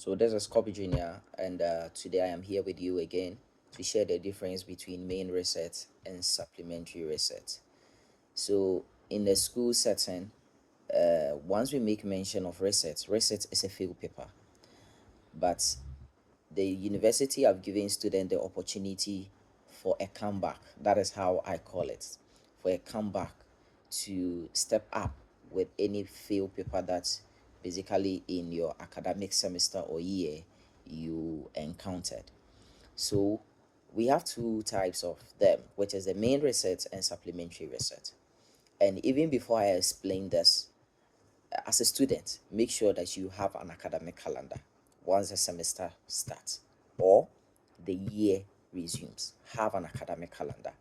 So this is Copy Junior, and today I am here with you again to share the difference between main reset and supplementary reset. So in the school setting, once we make mention of reset is a field paper, but the university have given students the opportunity for a comeback. That is how I call it, for a comeback to step up with any field paper that basically in your academic semester or year you encountered. So we have two types of them, which is the main research and supplementary research. And even before I explain this, as a student, make sure that you have an academic calendar once the semester starts or the year resumes. Have an academic calendar.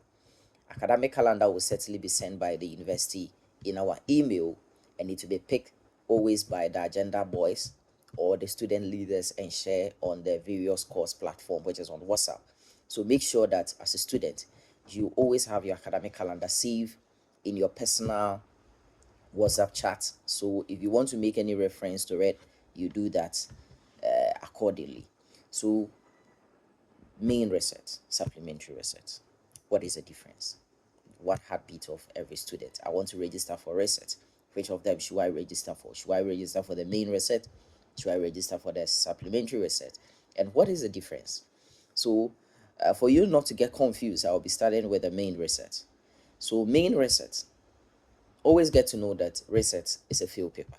Academic calendar will certainly be sent by the university in our email, and it will be picked always by the agenda boys or the student leaders and share on the various course platform, which is on WhatsApp. So make sure that as a student, you always have your academic calendar saved in your personal WhatsApp chat. So if you want to make any reference to it, you do that accordingly. So main reset, supplementary reset. What is the difference? One heartbeat of every student. I want to register for reset. Which of them should I register for? Should I register for the main reset? Should I register for the supplementary reset? And what is the difference? So for you not to get confused, I'll be starting with the main reset. So main reset, always get to know that reset is a field paper.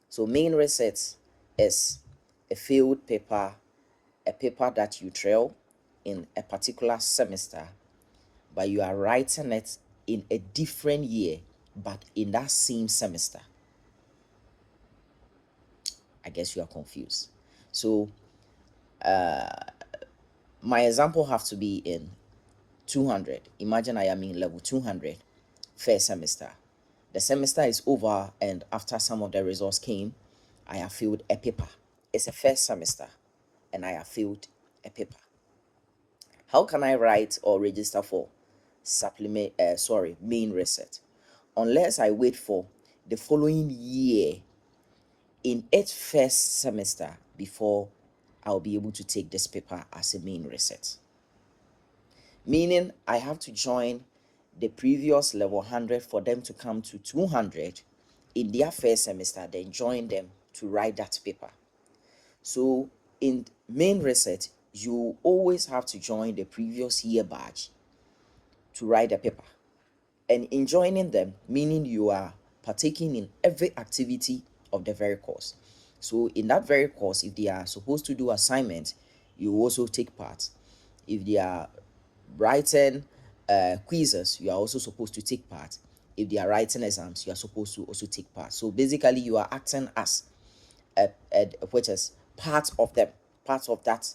So main reset is a field paper, a paper that you trail in a particular semester, but you are writing it in a different year, but in that same semester. I guess you are confused. So my example have to be in 200. Imagine I am in level 200 first semester. The semester is over, and after some of the results came, I have filled a paper. It's a first semester, and I have filled a paper. How can I write or register for main reset? Unless I wait for the following year in its first semester before I'll be able to take this paper as a main reset. Meaning I have to join the previous level 100 for them to come to 200 in their first semester, then join them to write that paper. So in main reset, you always have to join the previous year batch to write the paper. And in joining them, meaning you are partaking in every activity of the very course. So in that very course, if they are supposed to do assignments, you also take part. If they are writing quizzes, you are also supposed to take part. If they are writing exams, you are supposed to also take part. So basically, you are acting as which is part of them, part of that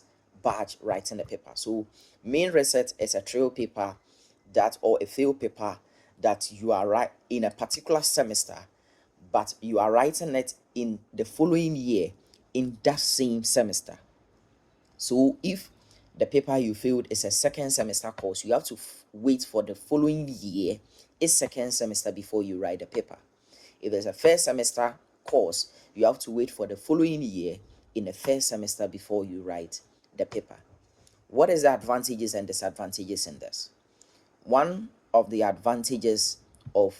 batch writing the paper. So main research is a trail paper that, or a field paper that you are right in a particular semester, but you are writing it in the following year in that same semester. So if the paper you failed is a second semester course, you have to wait for the following year, a second semester, before you write the paper. If there's a first semester course, you have to wait for the following year in the first semester before you write the paper. What is the advantages and disadvantages in this? One of the advantages of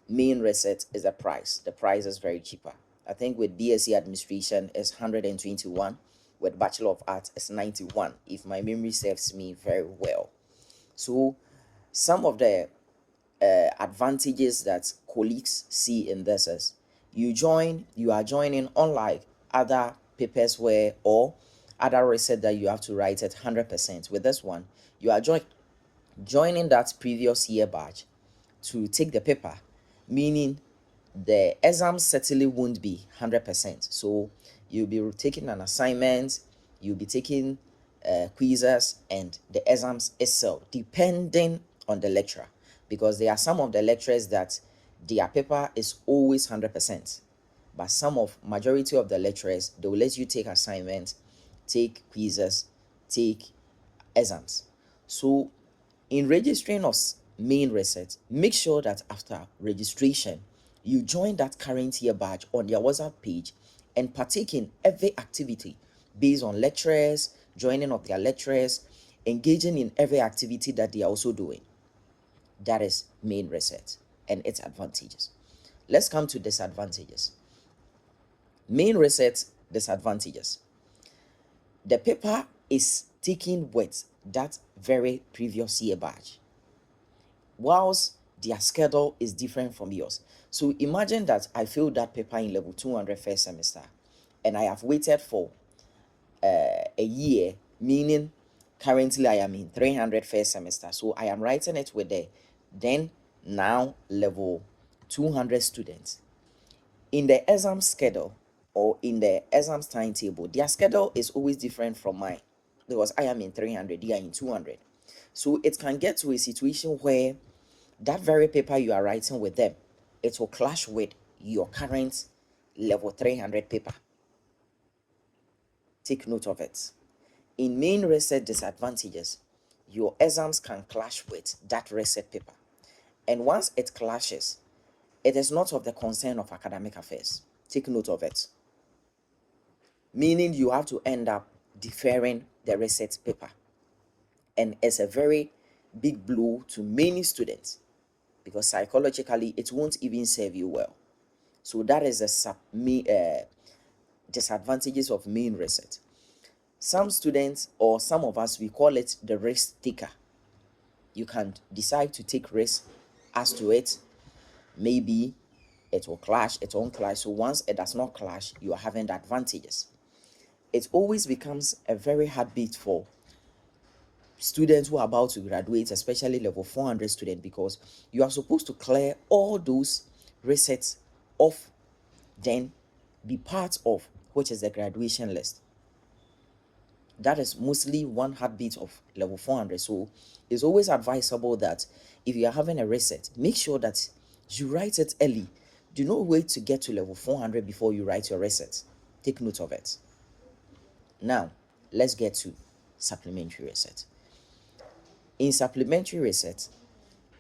main reset is the price. The price is very cheaper. I think with BSc administration is 121, with Bachelor of Arts is 91, if my memory serves me very well. So some of the advantages that colleagues see in this is you are joining, unlike other papers where, or other research that you have to write at 100%. With this one, you are joining that previous year batch to take the paper, meaning the exam certainly won't be 100%. So you'll be taking an assignment, you'll be taking quizzes and the exams itself, depending on the lecturer, because there are some of the lecturers that their paper is always 100%, but some of majority of the lecturers, they will let you take assignments, take quizzes, take exams. So in registering us main research, make sure that after registration you join that current year batch on their WhatsApp page and partake in every activity based on lecturers, joining of their lecturers, engaging in every activity that they are also doing. That is main reset and its advantages. Let's come to disadvantages. Main reset disadvantages. The paper is taken with that very previous year batch, whilst their schedule is different from yours. So imagine that I failed that paper in level 200 first semester, and I have waited for a year, meaning currently I am in 300 first semester. So I am writing it with the then now level 200 students. In the exam schedule or in the exams timetable, their schedule is always different from mine because I am in 300, they are in 200. So it can get to a situation where that very paper you are writing with them, it will clash with your current level 300 paper. Take note of it. In main reset disadvantages, your exams can clash with that reset paper. And once it clashes, it is not of the concern of academic affairs. Take note of it. Meaning you have to end up deferring the reset paper. And it's a very big blow to many students because psychologically it won't even serve you well. So that is the disadvantages of main reset. Some students or some of us, we call it the risk taker. You can decide to take risk as to it. Maybe it will clash, it won't clash. So once it does not clash, you are having the advantages. It always becomes a very hard beat for students who are about to graduate, especially level 400 students, because you are supposed to clear all those resets off, then be part of which is the graduation list. That is mostly one heartbeat of level 400. So it's always advisable that if you are having a reset, make sure that you write it early. Do not wait to get to level 400 before you write your reset. Take note of it. Now, let's get to supplementary reset. In supplementary reset,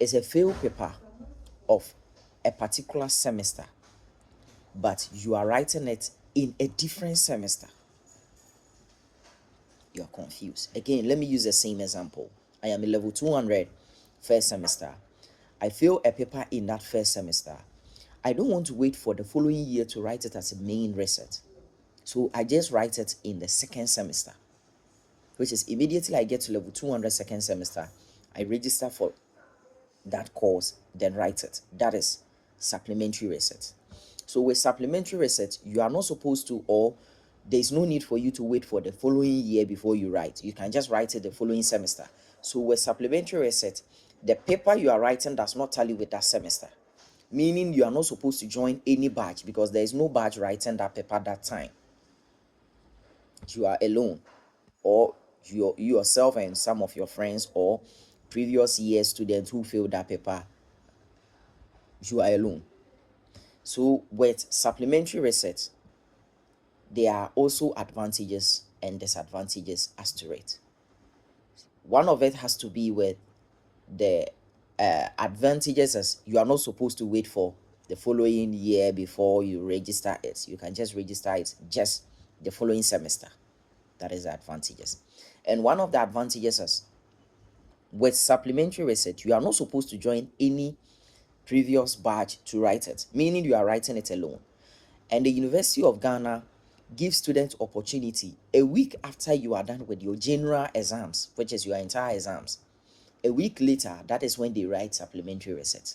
it's a failed paper of a particular semester, but you are writing it in a different semester. You are confused. Again, let me use the same example. I am in level 200 first semester. I fail a paper in that first semester. I don't want to wait for the following year to write it as a main reset. So I just write it in the second semester, which is immediately I get to level 200 second semester, I register for that course, then write it. That is supplementary reset. So with supplementary reset, you are not supposed to, or there's no need for you to wait for the following year before you write. You can just write it the following semester. So with supplementary reset, the paper you are writing does not tally with that semester, meaning you are not supposed to join any batch because there is no batch writing that paper that time. You are alone, or you yourself and some of your friends or previous year students who failed that paper, you are alone. So with supplementary research, there are also advantages and disadvantages as to it. One of it has to be with the advantages, as you are not supposed to wait for the following year before you register it. You can just register it just the following semester. That is the advantages. And one of the advantages is with supplementary research, you are not supposed to join any previous batch to write it, meaning you are writing it alone. And the University of Ghana gives students opportunity a week after you are done with your general exams, which is your entire exams. A week later, that is when they write supplementary research.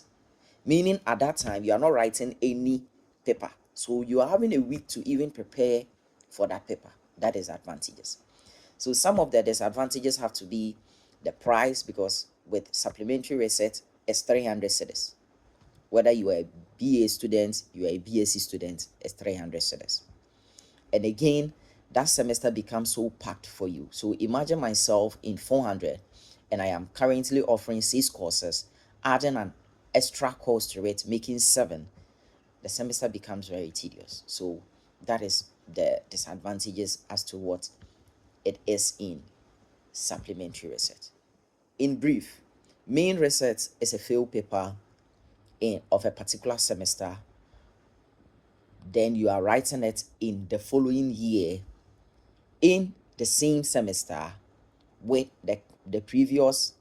Meaning at that time, you are not writing any paper. So you are having a week to even prepare for that paper. That is advantages. So some of the disadvantages have to be the price, because with supplementary research, it's 300 cedis. Whether you are a BA student, you are a BSc student, it's 300 cedis. And again, that semester becomes so packed for you. So imagine myself in 400 and I am currently offering 6 courses, adding an extra course to it, making 7. The semester becomes very tedious. So that is the disadvantages as to what it is in supplementary research. In brief, main research is a failed paper of a particular semester. Then you are writing it in the following year in the same semester with the previous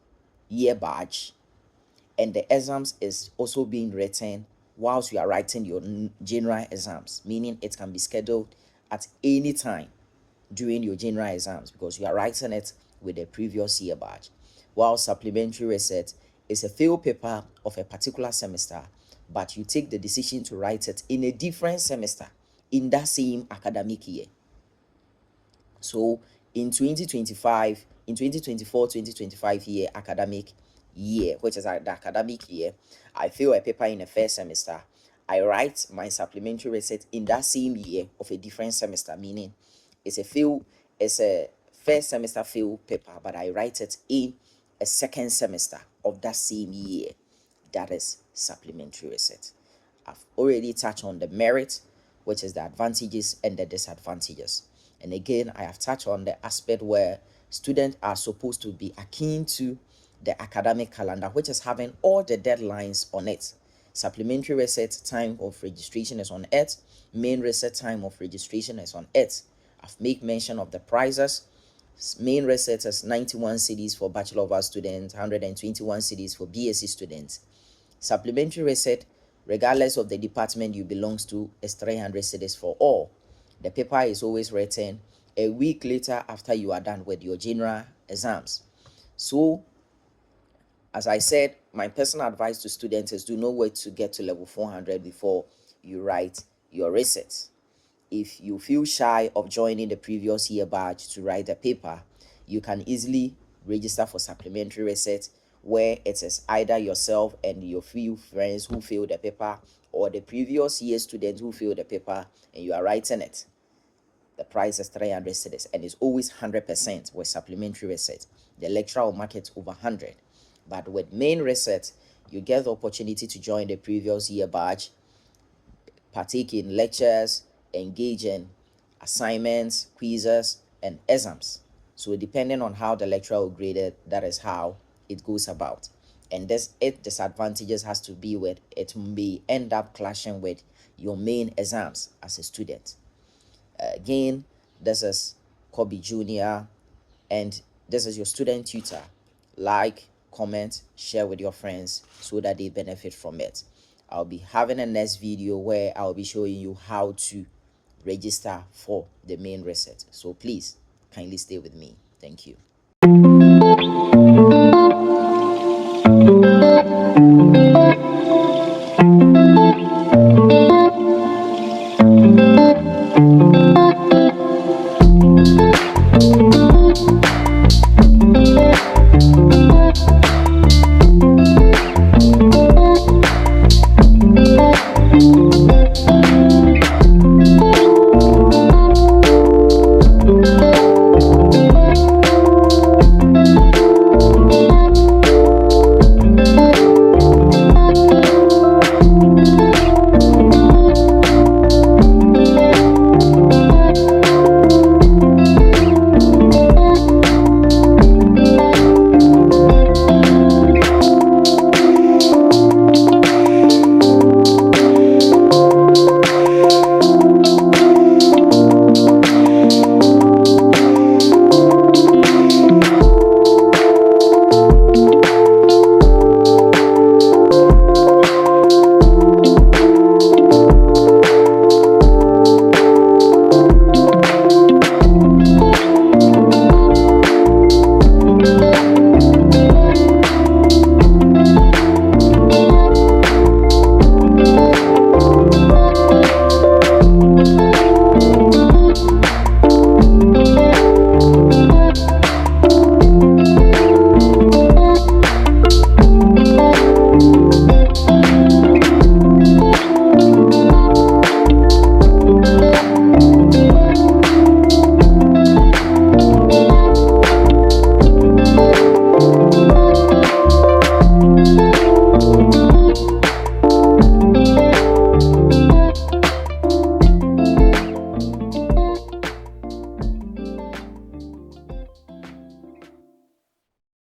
year badge, and the exams is also being written whilst you are writing your general exams, meaning it can be scheduled at any time during your general exams because you are writing it with the previous year badge. While supplementary reset is a failed paper of a particular semester, but you take the decision to write it in a different semester in that same academic year. So in 2025, in 2024-2025 year academic year, which is the academic year, I fail a paper in the first semester. I write my supplementary reset in that same year of a different semester, meaning it's a first semester fail paper, but I write it in a second semester of that same year. That is supplementary reset. I've already touched on the merit, which is the advantages and the disadvantages. And again, I have touched on the aspect where students are supposed to be akin to the academic calendar, which is having all the deadlines on it. Supplementary reset time of registration is on it. Main reset time of registration is on it. I've made mention of the prices. Main reset is 91 cedis for Bachelor of Arts students, 121 cedis for BSc students. Supplementary reset, regardless of the department you belongs to, is 300 cedis for all. The paper is always written a week later after you are done with your general exams. So, as I said, my personal advice to students is do not wait to get to level 400 before you write your resits. If you feel shy of joining the previous year batch to write the paper, you can easily register for supplementary reset, where it is either yourself and your few friends who failed the paper or the previous year student who failed the paper and you are writing it. The price is 300 cedis and it's always 100% with supplementary reset. The lecturer will mark it over 100. But with main reset, you get the opportunity to join the previous year batch, partake in lectures, engage in assignments, quizzes, and exams. So depending on how the lecturer will grade it, that is how it goes about. And this disadvantages has to be with it may end up clashing with your main exams as a student. Again, this is Kobe Jr. and this is your student tutor. Like, comment, share with your friends so that they benefit from it. I'll be having a next video where I'll be showing you how to register for the main reset. So please kindly stay with me. Thank you.